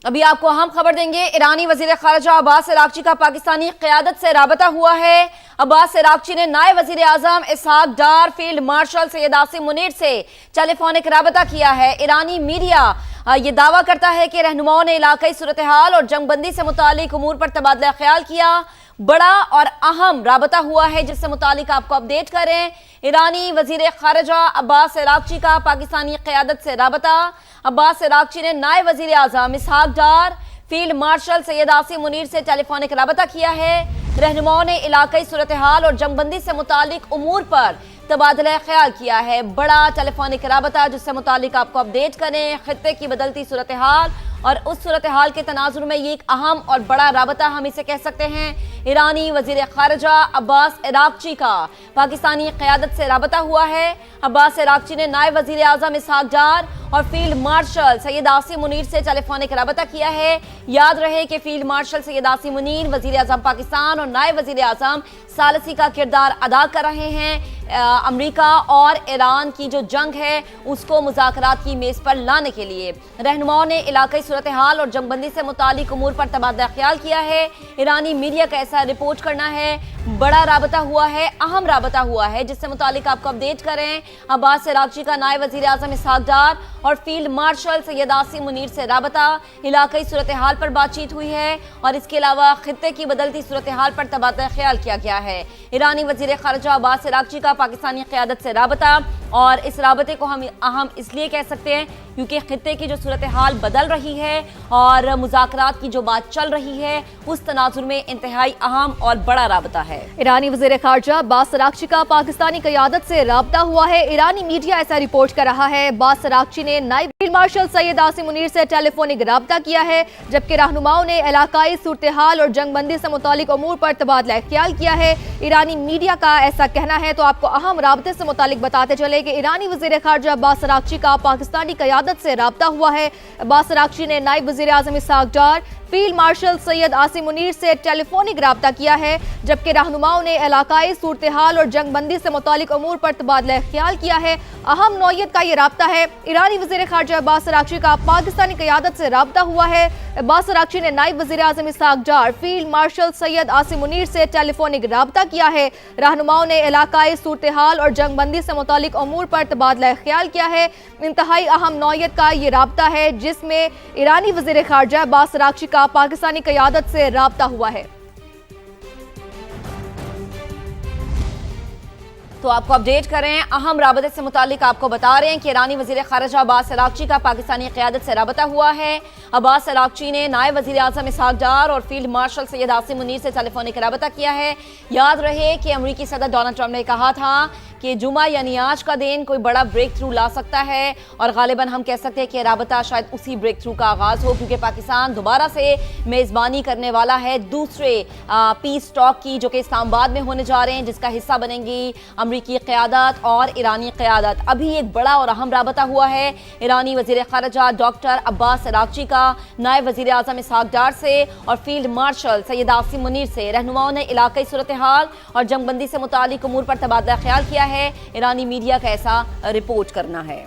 ابھی آپ کو اہم خبر دیں گے۔ ایرانی وزیر خارجہ عباس عراقچی کا پاکستانی قیادت سے رابطہ ہوا ہے۔ عباس عراقچی نے نائب وزیر اعظم اسحاق ڈار، فیلڈ مارشل سید عاصم منیر سے ٹیلی فونک رابطہ کیا ہے۔ ایرانی میڈیا یہ دعویٰ کرتا ہے کہ رہنماؤں نے علاقائی صورتحال اور جنگ بندی سے متعلق امور پر تبادلہ خیال کیا۔ بڑا اور اہم رابطہ ہوا ہے جس سے متعلق آپ کو اپڈیٹ کریں۔ ایرانی وزیر خارجہ عباس عراقچی کا پاکستانی قیادت سے رابطہ۔ عباس عراقچی نے نائب وزیر اعظم اسحاق ڈار، فیلڈ مارشل سید عاصم منیر سے ٹیلی فونک رابطہ کیا ہے۔ رہنماؤں نے علاقائی صورتحال اور جنگ بندی سے متعلق امور پر تبادلہ خیال کیا ہے۔ بڑا ٹیلی فونک رابطہ جس سے متعلق آپ کو اپڈیٹ کریں۔ خطے کی بدلتی صورتحال اور اس صورتحال کے تناظر میں یہ ایک اہم اور بڑا رابطہ ہم اسے کہہ سکتے ہیں۔ ایرانی وزیر خارجہ عباس عراقچی کا پاکستانی قیادت سے رابطہ ہوا ہے۔ عباس عراقچی نے نائب وزیر اعظم اسحاق ڈار اور فیلڈ مارشل سید عاصم منیر سے ٹیلی فونک رابطہ کیا ہے۔ یاد رہے کہ فیلڈ مارشل سید عاصم منیر وزیر اعظم پاکستان اور نائب وزیر اعظم ثالثی کا کردار ادا کر رہے ہیں۔ امریکہ اور ایران کی جو جنگ ہے اس کو مذاکرات کی میز پر لانے کے لیے رہنماؤں نے علاقائی صورتحال اور جنگ بندی سے متعلق امور پر تبادلہ خیال کیا ہے۔ ایرانی میڈیا کا ایسا رپورٹ کرنا ہے۔ بڑا رابطہ ہوا ہے، اہم رابطہ ہوا ہے جس سے متعلق آپ کو اپڈیٹ کریں۔ عباس عراقچی کا نائب وزیر اعظم اسحاق ڈار اور فیلڈ مارشل سید عاصم منیر سے رابطہ، علاقائی صورتحال پر بات چیت ہوئی ہے اور اس کے علاوہ خطے کی بدلتی صورتحال پر تبادلہ خیال کیا گیا ہے۔ ایرانی وزیر خارجہ عباس عراقچی کا پاکستانی قیادت سے رابطہ، اور اس رابطے کو ہم اہم اس لیے کہہ سکتے ہیں کیونکہ خطے کی جو صورتحال بدل رہی ہے اور مذاکرات کی جو بات چل رہی ہے اس تناظر میں انتہائی اہم اور بڑا رابطہ ہے۔ ایرانی وزیر خارجہ عباس عراقچی کا پاکستانی قیادت سے رابطہ ہوا ہے۔ ایرانی میڈیا ایسا رپورٹ کر رہا ہے۔ عباس عراقچی نے نائب فیلڈ مارشل سید عاصم منیر سے ٹیلی فونک رابطہ کیا ہے، جبکہ رہنماؤں نے علاقائی صورتحال اور جنگ بندی سے متعلق امور پر تبادلہ خیال کیا ہے۔ ایرانی میڈیا کا ایسا کہنا ہے۔ تو آپ کو اہم رابطے سے متعلق بتاتے چلے کہ ایرانی وزیر خارجہ عباس عراقچی کا پاکستانی قیادت سے رابطہ ہوا ہے۔ عباس عراقچی نے نائب وزیر اعظم اسحاق ڈار، فیلڈ مارشل سید عاصم منیر سے ٹیلی فونک رابطہ کیا ہے، جبکہ رہنماؤں نے علاقائی صورتحال اور جنگ بندی سے متعلق امور پر تبادلہ خیال کیا ہے۔ اہم نوعیت کا یہ رابطہ ہے۔ ایرانی وزیر خارجہ عباس عراقچی کا پاکستانی قیادت سے رابطہ ہوا ہے۔ عباس عراقچی نے نائب وزیر اعظم اسحاق ڈار، فیلڈ مارشل سید عاصم منیر سے ٹیلی فونک رابطہ کیا ہے۔ رہنماؤں نے علاقائی صورتحال اور جنگ بندی سے متعلق امور پر تبادلہ خیال کیا ہے۔ انتہائی اہم نوعیت کا یہ رابطہ ہے جس میں ایرانی وزیر خارجہ عباس عراقچی کا پاکستانی قیادت سے رابطہ ہوا ہے۔ تو آپ کو اپڈیٹ کریں، اہم رابطے سے متعلق آپ کو بتا رہے ہیں کہ ایرانی وزیر خارجہ عباس عراقچی کا پاکستانی قیادت سے رابطہ ہوا ہے۔ عباس عراقچی نے نائب وزیر اعظم اسحاق ڈار اور فیلڈ مارشل سید عاصم منیر سے ٹیلی فونک رابطہ کیا ہے۔ یاد رہے کہ امریکی صدر ڈونلڈ ٹرمپ نے کہا تھا کہ جمعہ یعنی آج کا دن کوئی بڑا بریک تھرو لا سکتا ہے، اور غالباً ہم کہہ سکتے ہیں کہ رابطہ شاید اسی بریک تھرو کا آغاز ہو، کیونکہ پاکستان دوبارہ سے میزبانی کرنے والا ہے دوسرے پیس ٹاک کی جو کہ اسلام آباد میں ہونے جا رہے ہیں، جس کا حصہ بنیں گی امریکی قیادت اور ایرانی قیادت۔ ابھی ایک بڑا اور اہم رابطہ ہوا ہے ایرانی وزیر خارجہ ڈاکٹر عباس عراقچی کا نائب وزیر اعظم اسحاق ڈار سے اور فیلڈ مارشل سید عاصم منیر سے۔ رہنماؤں نے علاقائی صورتحال اور جنگ بندی سے متعلق امور پر تبادلہ خیال کیا ہے۔ ایرانی میڈیا کا ایسا رپورٹ کرنا ہے۔